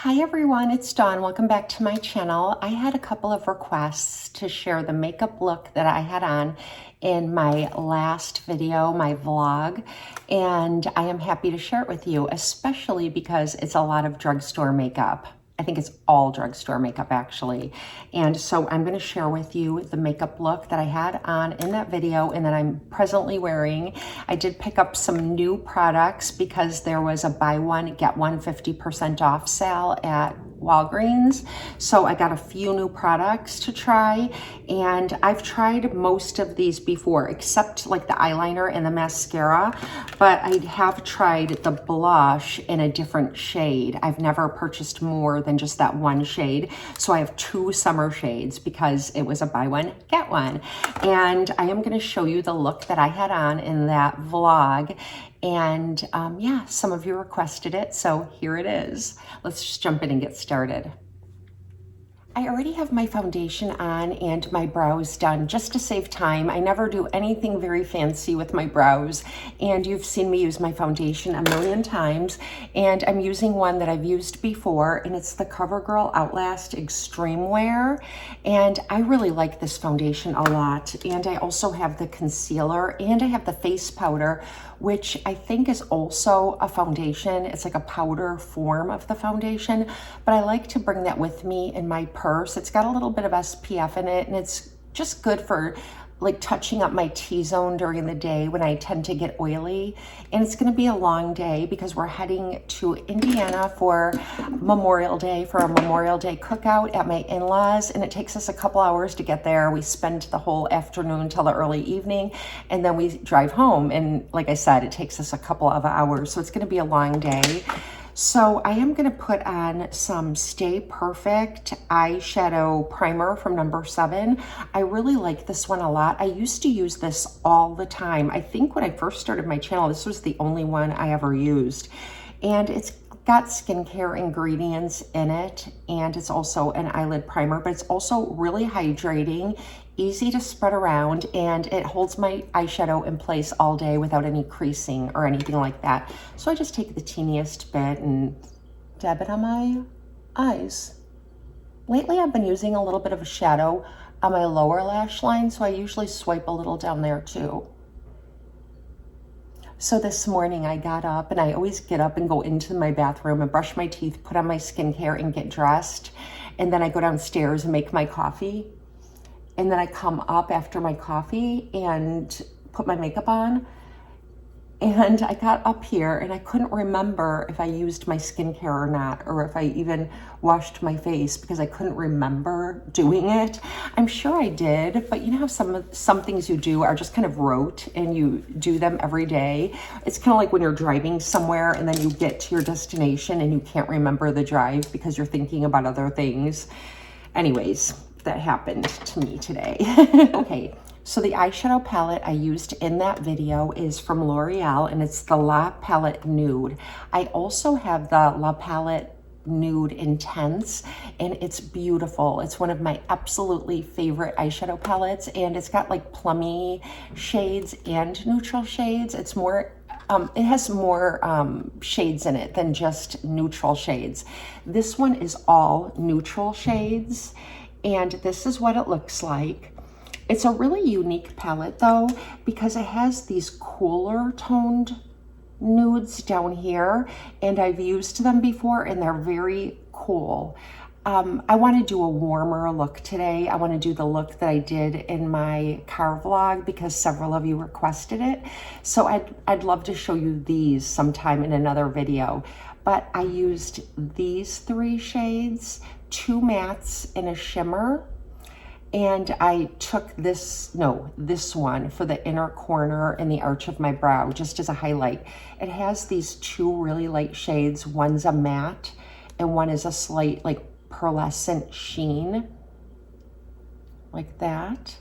Hi everyone, it's Dawn. Welcome back to my channel. I had a couple of requests to share the makeup look that I had on in my last video, my vlog, and I am happy to share it with you, especially because it's a lot of drugstore makeup. I think it's all drugstore makeup actually. And so I'm gonna share with you the makeup look that I had on in that video and that I'm presently wearing. I did pick up some new products because there was a buy one, get one 50% off sale at Walgreens. So I got a few new products to try, and I've tried most of these before, except like the eyeliner and the mascara, but I have tried the blush in a different shade. I've never purchased more than just that one shade. So I have two summer shades because it was a buy one, get one. And I am gonna show you the look that I had on in that vlog. And yeah, some of you requested it, so here it is. Let's just jump in and get started. I already have my foundation on and my brows done just to save time. I never do anything very fancy with my brows, and you've seen me use my foundation a million times, and I'm using one that I've used before, and it's the CoverGirl Outlast Extreme Wear, and I really like this foundation a lot. And I also have the concealer and I have the face powder, which I think is also a foundation. It's like a powder form of the foundation, but I like to bring that with me in my purse. It's got a little bit of SPF in it, and it's just good for like touching up my T-zone during the day when I tend to get oily. And it's gonna be a long day because we're heading to Indiana for Memorial Day, for a Memorial Day cookout at my in-laws, and it takes us a couple hours to get there. We spend the whole afternoon till the early evening, and then we drive home. And like I said, it takes us a couple of hours, so it's gonna be a long day. So I am gonna put on some Stay Perfect eyeshadow primer from number 7. I really like this one a lot. I used to use this all the time. I think when I first started my channel, this was the only one I ever used. And it's got skincare ingredients in it, and it's also an eyelid primer, but it's also really hydrating, easy to spread around, and it holds my eyeshadow in place all day without any creasing or anything like that. So I just take the teeniest bit and dab it on my eyes. Lately I've been using a little bit of a shadow on my lower lash line, so I usually swipe a little down there too. So this morning I got up, and I always get up and go into my bathroom and brush my teeth, put on my skincare and get dressed. And then I go downstairs and make my coffee. And then I come up after my coffee and put my makeup on. And I got up here and I couldn't remember if I used my skincare or not, or if I even washed my face, because I couldn't remember doing it. I'm sure I did, but you know how some things you do are just kind of rote and you do them every day. It's kind of like when you're driving somewhere and then you get to your destination and you can't remember the drive because you're thinking about other things. Anyways, that happened to me today. Okay. So the eyeshadow palette I used in that video is from L'Oreal, and it's the La Palette Nude. I also have the La Palette Nude Intense, and it's beautiful. It's one of my absolutely favorite eyeshadow palettes, and it's got like plummy shades and neutral shades. It's more it has more shades in it than just neutral shades. This one is all neutral shades, and this is what it looks like. It's a really unique palette though, because it has these cooler toned nudes down here, and I've used them before and they're very cool. I want to do a warmer look today. I want to do the look that I did in my car vlog because several of you requested it. So I'd love to show you these sometime in another video. But I used these 3 shades, 2 mattes and a shimmer. And I took this one for the inner corner and the arch of my brow, just as a highlight. It has these 2 really light shades. One's a matte and one is a slight like pearlescent sheen, like that.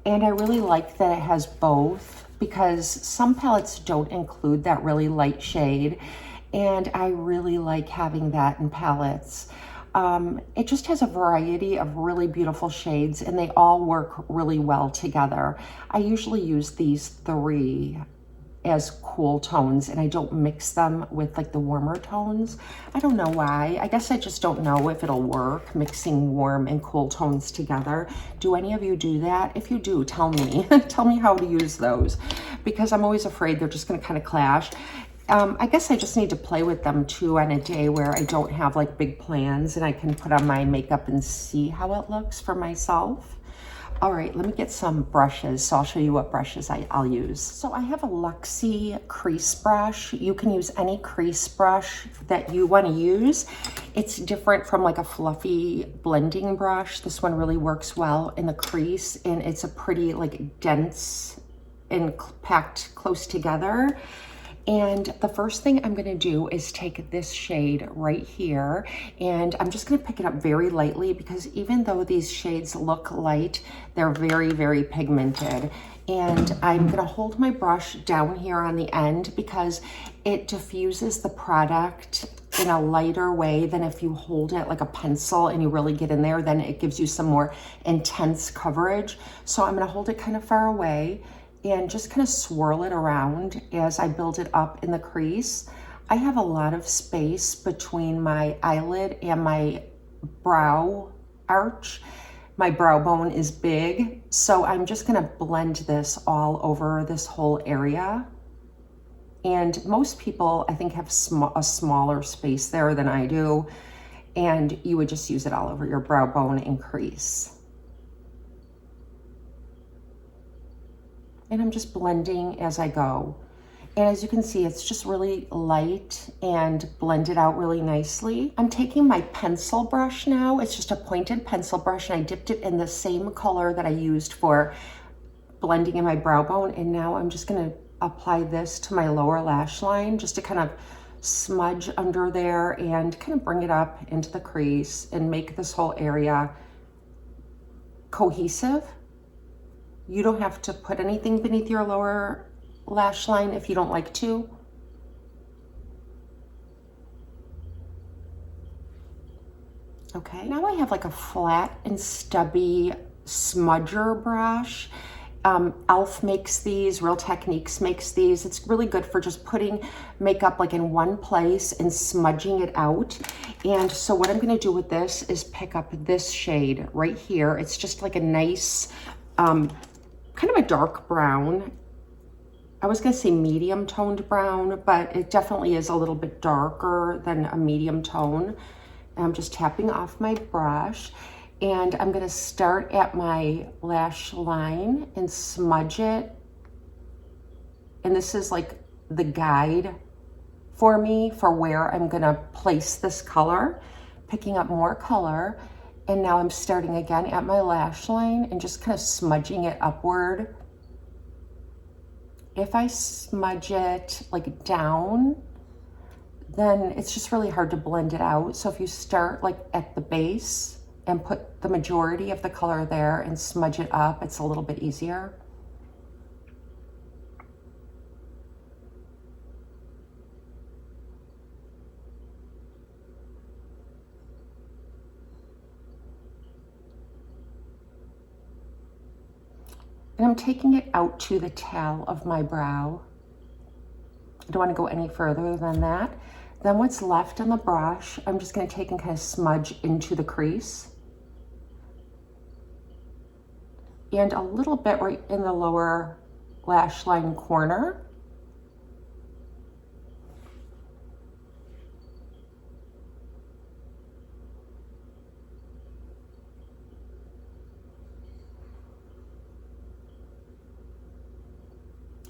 And I really like that it has both, because some palettes don't include that really light shade, and I really like having that in palettes. It just has a variety of really beautiful shades, and they all work really well together. I usually use these 3 as cool tones, and I don't mix them with like the warmer tones. I don't know why. I guess I just don't know if it'll work, mixing warm and cool tones together. Do any of you do that? If you do, tell me. Tell me how to use those, because I'm always afraid they're just gonna kind of clash. I guess I just need to play with them too on a day where I don't have like big plans, and I can put on my makeup and see how it looks for myself. All right, let me get some brushes. So I'll show you what brushes I'll use. So I have a Luxie crease brush. You can use any crease brush that you want to use. It's different from like a fluffy blending brush. This one really works well in the crease, and it's a pretty like dense and packed close together. And the first thing I'm gonna do is take this shade right here, and I'm just gonna pick it up very lightly, because even though these shades look light, they're very, very pigmented. And I'm gonna hold my brush down here on the end, because it diffuses the product in a lighter way than if you hold it like a pencil and you really get in there. Then it gives you some more intense coverage. So I'm gonna hold it kind of far away and just kind of swirl it around as I build it up in the crease. I have a lot of space between my eyelid and my brow arch. My brow bone is big, so I'm just gonna blend this all over this whole area. And most people, I think, have a smaller space there than I do, and you would just use it all over your brow bone and crease. And I'm just blending as I go. And as you can see, it's just really light and blended out really nicely. I'm taking my pencil brush now. It's just a pointed pencil brush, and I dipped it in the same color that I used for blending in my brow bone. And now I'm just gonna apply this to my lower lash line, just to kind of smudge under there and kind of bring it up into the crease and make this whole area cohesive. You don't have to put anything beneath your lower lash line if you don't like to. Okay, now I have like a flat and stubby smudger brush. e.l.f. makes these, Real Techniques makes these. It's really good for just putting makeup like in one place and smudging it out. And so what I'm gonna do with this is pick up this shade right here. It's just like a nice, kind of a dark brown. I was gonna say medium toned brown, but it definitely is a little bit darker than a medium tone. And I'm just tapping off my brush, and I'm gonna start at my lash line and smudge it. And this is like the guide for me for where I'm gonna place this color, picking up more color. And now I'm starting again at my lash line and just kind of smudging it upward. If I smudge it like down, then it's just really hard to blend it out. So if you start like at the base and put the majority of the color there and smudge it up, it's a little bit easier. And I'm taking it out to the tail of my brow. I don't want to go any further than that. Then what's left on the brush, I'm just going to take and kind of smudge into the crease. And a little bit right in the lower lash line corner.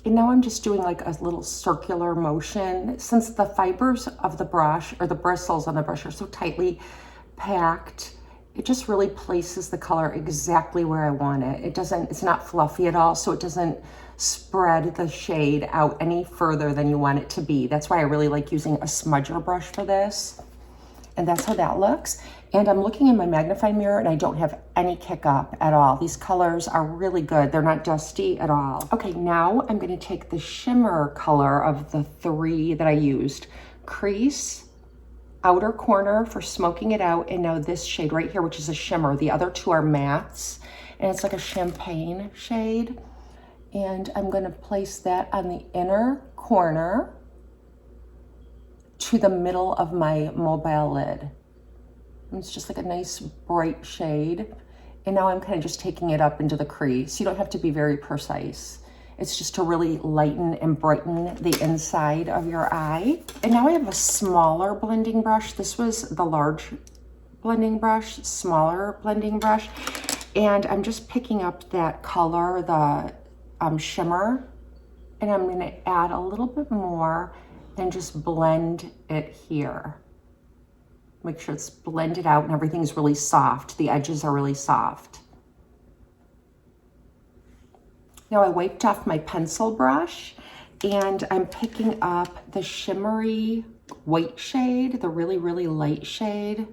And now I'm just doing like a little circular motion. Since the fibers of the brush, or the bristles on the brush, are so tightly packed, it just really places the color exactly where I want it. It's not fluffy at all, so it doesn't spread the shade out any further than you want it to be. That's why I really like using a smudger brush for this. And that's how that looks. And I'm looking in my magnifying mirror and I don't have any kick up at all. These colors are really good. They're not dusty at all. Okay, now I'm gonna take the shimmer color of the three that I used. Crease, outer corner for smoking it out, and now this shade right here, which is a shimmer. The other two are mattes, and it's like a champagne shade. And I'm going to place that on the inner corner to the middle of my mobile lid. And it's just like a nice bright shade. And now I'm kind of just taking it up into the crease. You don't have to be very precise. It's just to really lighten and brighten the inside of your eye. And now I have a smaller blending brush. This was the large blending brush, smaller blending brush. And I'm just picking up that color, the shimmer. And I'm gonna add a little bit more and just blend it here. Make sure it's blended out and everything's really soft. The edges are really soft. Now I wiped off my pencil brush and I'm picking up the shimmery white shade, the really, really light shade.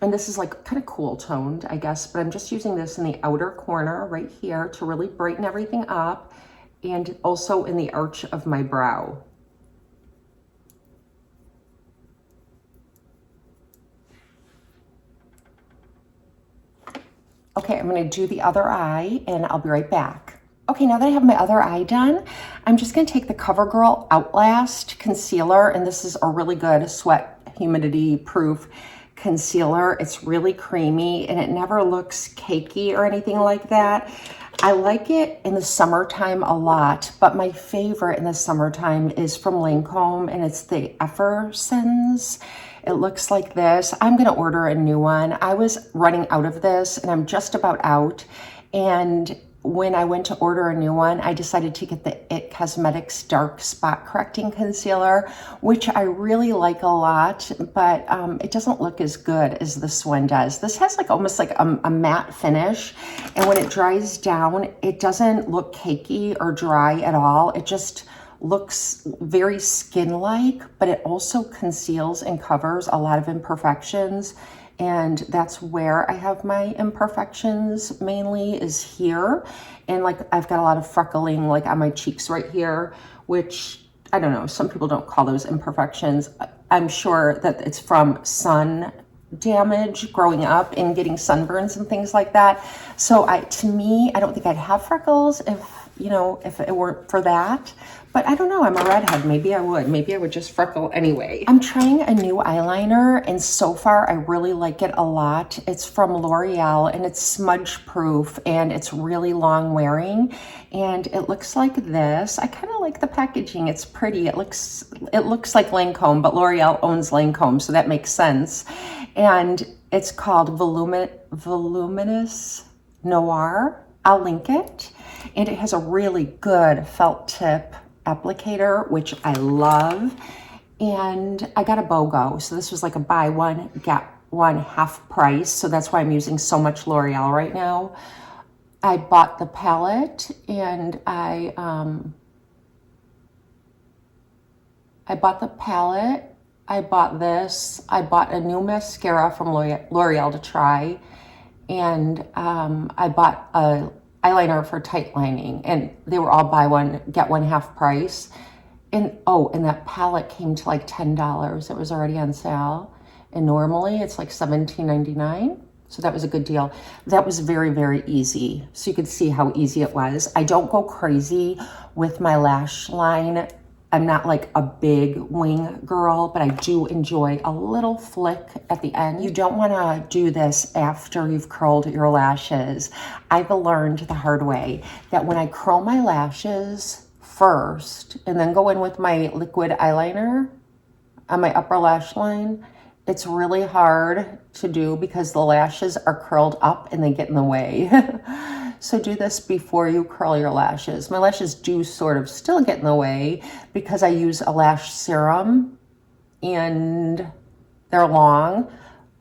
And this is like kind of cool toned, I guess, but I'm just using this in the outer corner right here to really brighten everything up and also in the arch of my brow. Okay, I'm gonna do the other eye and I'll be right back. Okay, now that I have my other eye done, I'm just gonna take the CoverGirl Outlast concealer, and this is a really good sweat humidity proof concealer. It's really creamy and it never looks cakey or anything like that. I like it in the summertime a lot, but my favorite in the summertime is from Lancome, and it's the Effersons. It looks like this. I'm gonna order a new one. I was running out of this and I'm just about out. And when I went to order a new one, I decided to get the IT Cosmetics Dark Spot Correcting Concealer, which I really like a lot, but it doesn't look as good as this one does. This has like almost like a matte finish, and when it dries down, it doesn't look cakey or dry at all. It just looks very skin-like, but it also conceals and covers a lot of imperfections. And that's where I have my imperfections mainly, is here. And like I've got a lot of freckling like on my cheeks right here, which I don't know, some people don't call those imperfections. I'm sure that it's from sun damage growing up and getting sunburns and things like that. So to me, I don't think I'd have freckles if it weren't for that. But I don't know, I'm a redhead, maybe I would just freckle anyway. I'm trying a new eyeliner, and so far I really like it a lot. It's from L'Oreal and it's smudge proof and it's really long wearing, and it looks like this. I kind of like the packaging, it's pretty. It looks like Lancome, but L'Oreal owns Lancome, so that makes sense. And it's called Voluminous Noir. I'll link it. And it has a really good felt tip applicator, which I love. And I got a BOGO. So this was like a buy one, get one half price. So that's why I'm using so much L'Oreal right now. I bought the palette and I bought the palette. I bought this. I bought a new mascara from L'Oreal to try. And I bought a eyeliner for tight lining, and they were all buy one, get one half price. And and that palette came to like $10. It was already on sale. And normally it's like $17.99. So that was a good deal. That was very, very easy. So you could see how easy it was. I don't go crazy with my lash line. I'm not like a big wing girl, but I do enjoy a little flick at the end. You don't want to do this after you've curled your lashes. I've learned the hard way that when I curl my lashes first and then go in with my liquid eyeliner on my upper lash line, it's really hard to do because the lashes are curled up and they get in the way. So do this before you curl your lashes. My lashes do sort of still get in the way because I use a lash serum and they're long,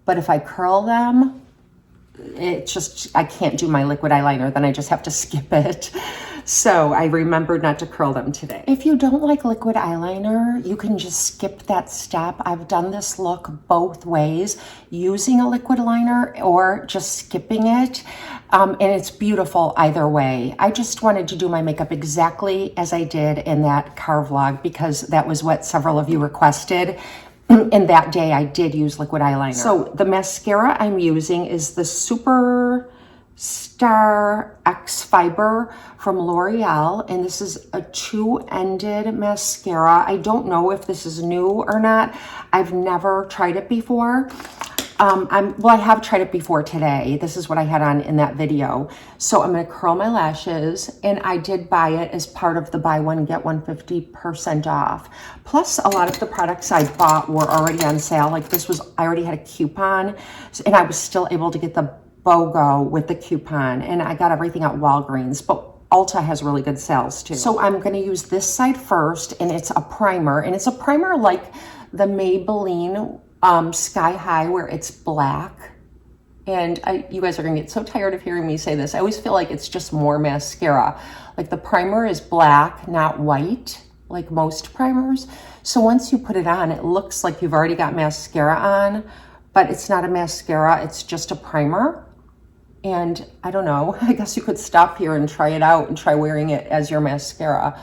but if I curl them, I can't do my liquid eyeliner, then I just have to skip it. So I remembered not to curl them today. If you don't like liquid eyeliner, you can just skip that step. I've done this look both ways, using a liquid liner or just skipping it. And it's beautiful either way. I just wanted to do my makeup exactly as I did in that car vlog because that was what several of you requested. And that day I did use liquid eyeliner. So the mascara I'm using is the Super Star X Fiber from L'Oreal, and this is a two-ended mascara. I don't know if this is new or not. I've never tried it before. Well, I have tried it before today. This is what I had on in that video. So I'm going to curl my lashes, and I did buy it as part of the buy one, get one 50% off. Plus, a lot of the products I bought were already on sale. Like this was, I already had a coupon, and I was still able to get the BOGO with the coupon, and I got everything at Walgreens, but Ulta has really good sales too. So I'm going to use this side first, and it's a primer, and it's a primer like the Maybelline Sky High, where it's black. And you guys are gonna get so tired of hearing me say this. I always feel like it's just more mascara. Like the primer is black, not white, like most primers. So once you put it on, it looks like you've already got mascara on, but it's not a mascara, it's just a primer. And I don't know, I guess you could stop here and try it out and try wearing it as your mascara.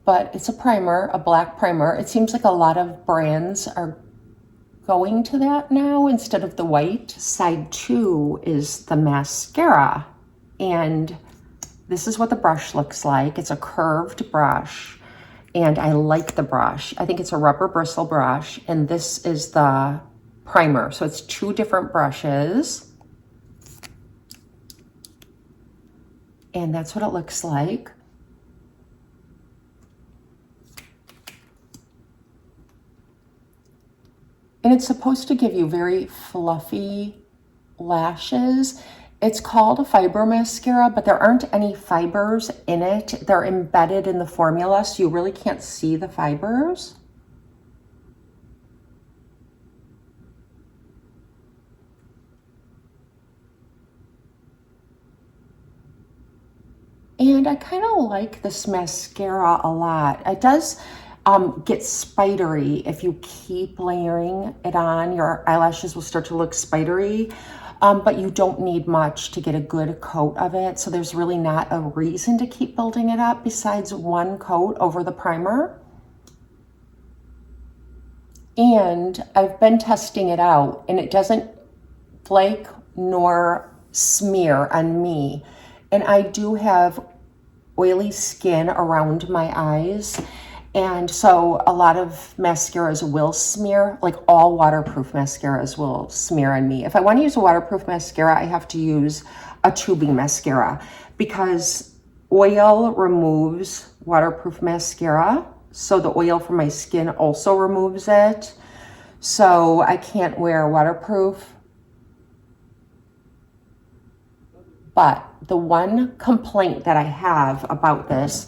But it's a primer, a black primer. It seems like a lot of brands are going to that now instead of the white. Side two is the mascara, and this is what the brush looks like. It's a curved brush, and I like the brush. I think it's a rubber bristle brush, and this is the primer. So it's two different brushes, and that's what it looks like. And it's supposed to give you very fluffy lashes. It's called a fiber mascara, but there aren't any fibers in it. They're embedded in the formula, so you really can't see the fibers. And I kind of like this mascara a lot. It does get spidery. If you keep layering it on, your eyelashes will start to look spidery, but you don't need much to get a good coat of it. So there's really not a reason to keep building it up besides one coat over the primer. And I've been testing it out, and it doesn't flake nor smear on me. And I do have oily skin around my eyes. And so a lot of mascaras will smear, like all waterproof mascaras will smear on me. If I want to use a waterproof mascara, I have to use a tubing mascara because oil removes waterproof mascara. So the oil from my skin also removes it. So I can't wear waterproof. But the one complaint that I have about this,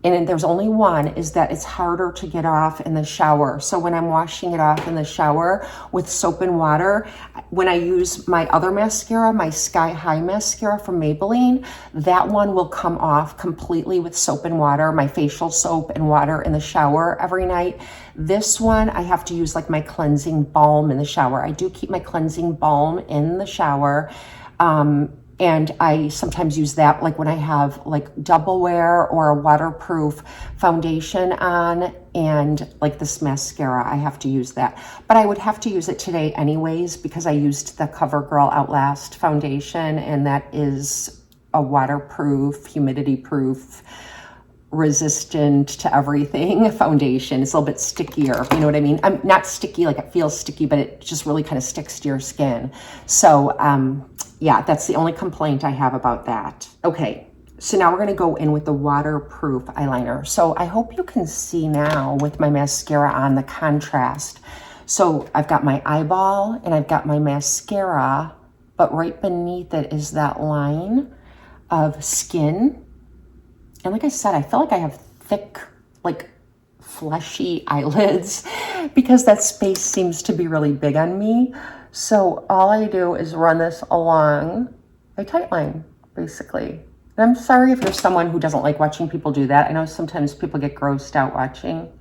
and there's only one, is that it's harder to get off in the shower. So when I'm washing it off in the shower with soap and water, when I use my other mascara, my Sky High mascara from Maybelline, that one will come off completely with soap and water, my facial soap and water in the shower every night. This one, I have to use like my cleansing balm in the shower. I do keep my cleansing balm in the shower. And I sometimes use that like when I have like double wear or a waterproof foundation on, and like this mascara, I have to use that. But I would have to use it today anyways because I used the CoverGirl Outlast foundation, and that is a waterproof, humidity proof, resistant to everything foundation. It's a little bit stickier, you know what I mean? I'm not sticky like it feels sticky, but it just really kind of sticks to your skin. So yeah, that's the only complaint I have about that. Okay, so now we're gonna go in with the waterproof eyeliner. So I hope you can see now with my mascara on the contrast. So I've got my eyeball and I've got my mascara, but right beneath it is that line of skin. And like I said, I feel like I have thick, like fleshy eyelids because that space seems to be really big on me. So all I do is run this along a tight line, basically. And I'm sorry if you're someone who doesn't like watching people do that. I know sometimes people get grossed out watching,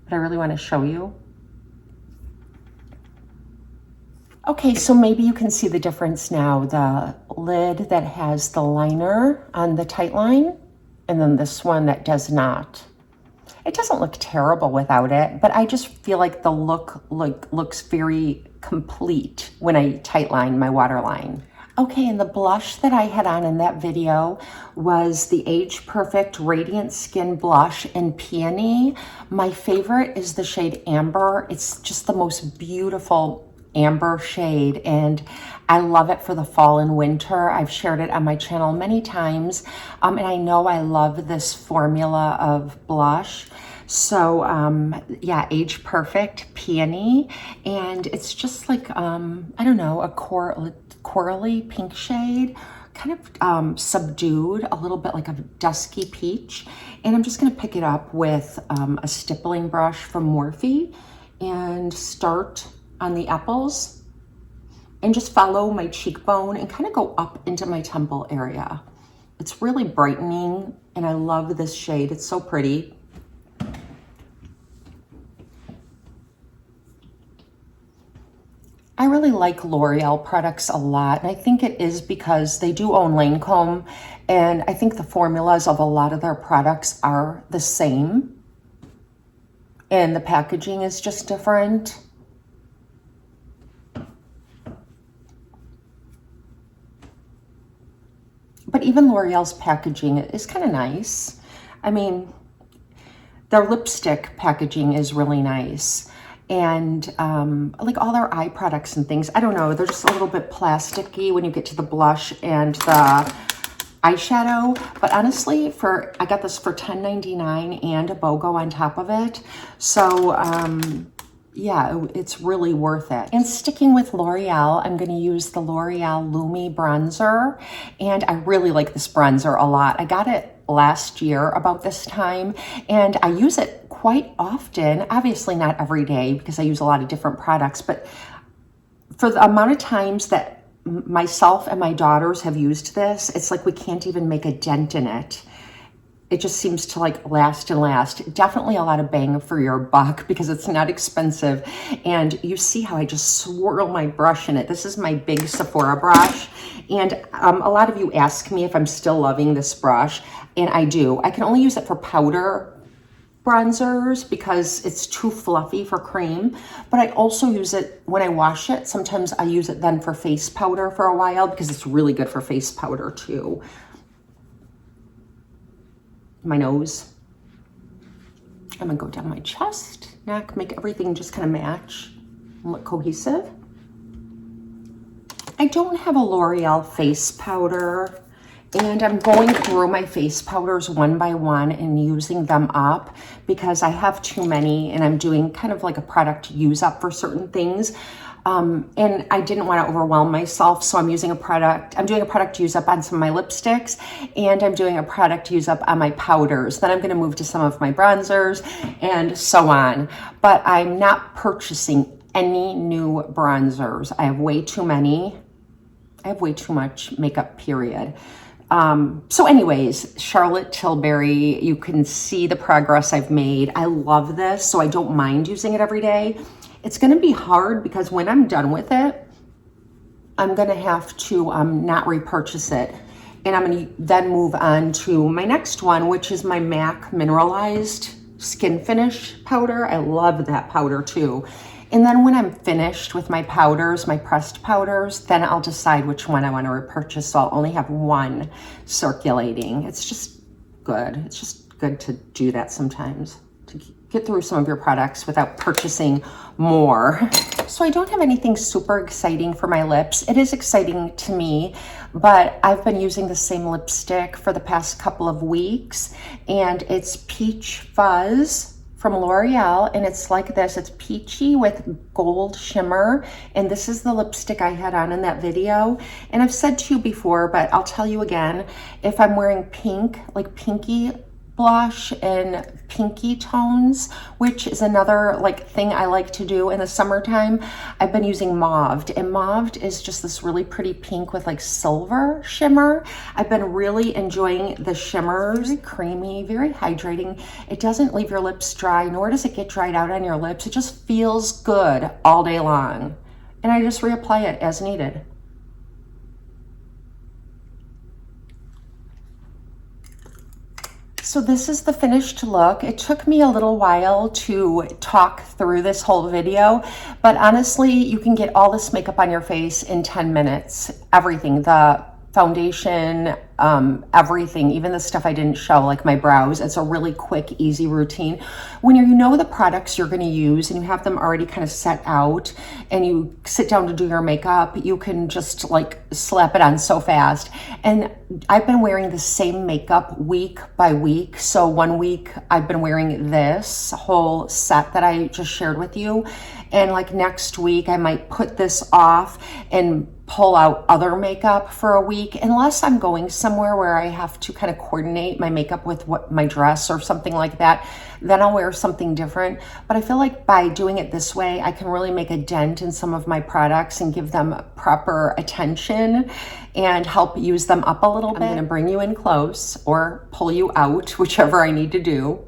but I really want to show you. Okay, so maybe you can see the difference now. The lid that has the liner on the tight line, and then this one that does not. It doesn't look terrible without it, but I just feel like the look looks very complete when I tightline my waterline. Okay, and the blush that I had on in that video was the Age Perfect Radiant Skin Blush in Peony. My favorite is the shade Amber. It's just the most beautiful amber shade, and I love it for the fall and winter. I've shared it on my channel many times, and I know I love this formula of blush. So yeah, Age Perfect Peony, and it's just like, I don't know, a corally pink shade, kind of subdued, a little bit like a dusky peach. And I'm just gonna pick it up with a stippling brush from Morphe and start on the apples and just follow my cheekbone and kind of go up into my temple area. It's really brightening, and I love this shade. It's so pretty. I really like L'Oreal products a lot, and I think it is because they do own Lancome, and I think the formulas of a lot of their products are the same, and the packaging is just different. But even L'Oreal's packaging is kind of nice. I mean, their lipstick packaging is really nice. And like all their eye products and things, I don't know, they're just a little bit plasticky when you get to the blush and the eyeshadow. But honestly, I got this for $10.99 and a BOGO on top of it. So yeah, it's really worth it. And sticking with L'Oreal, I'm gonna use the L'Oreal Lumi bronzer. And I really like this bronzer a lot. I got it last year about this time, and I use it quite often. Obviously not every day because I use a lot of different products, but for the amount of times that myself and my daughters have used this, it's like we can't even make a dent in it. It just seems to like last and last. Definitely a lot of bang for your buck because it's not expensive. And you see how I just swirl my brush in it. This is my big Sephora brush. And a lot of you ask me if I'm still loving this brush, and I do. I can only use it for powder bronzers because it's too fluffy for cream, but I also use it when I wash it. Sometimes I use it then for face powder for a while because it's really good for face powder too. My nose. I'm gonna go down my chest, neck, make everything just kind of match and look cohesive. I don't have a L'Oreal face powder, and I'm going through my face powders one by one and using them up because I have too many, and I'm doing kind of like a product use up for certain things. And I didn't want to overwhelm myself, so I'm doing a product use up on some of my lipsticks, and I'm doing a product use up on my powders. Then I'm going to move to some of my bronzers and so on. But I'm not purchasing any new bronzers. I have way too many. I have way too much makeup, period. So anyways, Charlotte Tilbury, you can see the progress I've made. I love this, so I don't mind using it every day. It's going to be hard because when I'm done with it, I'm going to have to not repurchase it. And I'm going to then move on to my next one, which is my MAC Mineralized Skin Finish powder. I love that powder too. And then when I'm finished with my powders, my pressed powders, then I'll decide which one I want to repurchase. So I'll only have one circulating. It's just good. It's just good to do that sometimes, to get through some of your products without purchasing more. So I don't have anything super exciting for my lips. It is exciting to me, but I've been using the same lipstick for the past couple of weeks, and it's Peach Fuzz from L'Oreal, and it's like this. It's peachy with gold shimmer, and this is the lipstick I had on in that video. And I've said to you before, but I'll tell you again, if I'm wearing pink, like pinky blush and pinky tones, which is another like thing I like to do in the summertime, I've been using Mauved, and Mauved is just this really pretty pink with like silver shimmer. I've been really enjoying the shimmers. Very creamy, very hydrating. It doesn't leave your lips dry, nor does it get dried out on your lips. It just feels good all day long. And I just reapply it as needed. So this is the finished look. It took me a little while to talk through this whole video, but honestly, you can get all this makeup on your face in 10 minutes. Everything, the foundation, everything, even the stuff I didn't show, like my brows. It's a really quick, easy routine. When you know the products you're going to use and you have them already kind of set out and you sit down to do your makeup, you can just like slap it on so fast. And I've been wearing the same makeup week by week. So one week I've been wearing this whole set that I just shared with you. And like next week I might put this off and pull out other makeup for a week, unless I'm going somewhere where I have to kind of coordinate my makeup with what my dress or something like that. Then I'll wear something different. But I feel like by doing it this way, I can really make a dent in some of my products and give them proper attention and help use them up a little bit. I'm gonna bring you in close or pull you out, whichever I need to do.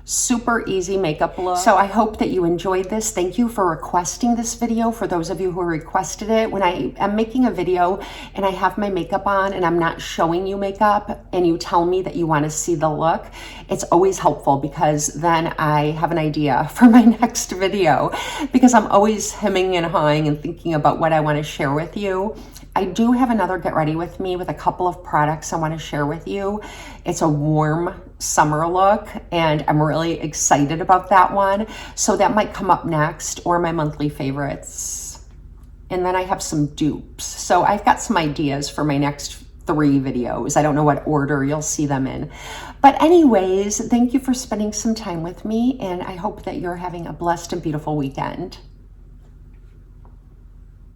Super easy makeup look. So I hope that you enjoyed this. Thank you for requesting this video, for those of you who requested it. When I am making a video and I have my makeup on and I'm not showing you makeup and you tell me that you want to see the look, it's always helpful because then I have an idea for my next video, because I'm always hemming and hawing and thinking about what I want to share with you. I do have another Get Ready With Me with a couple of products I want to share with you. It's a warm summer look and I'm really excited about that one. So that might come up next, or my monthly favorites. And then I have some dupes. So I've got some ideas for my next 3 videos. I don't know what order you'll see them in. But anyways, thank you for spending some time with me and I hope that you're having a blessed and beautiful weekend.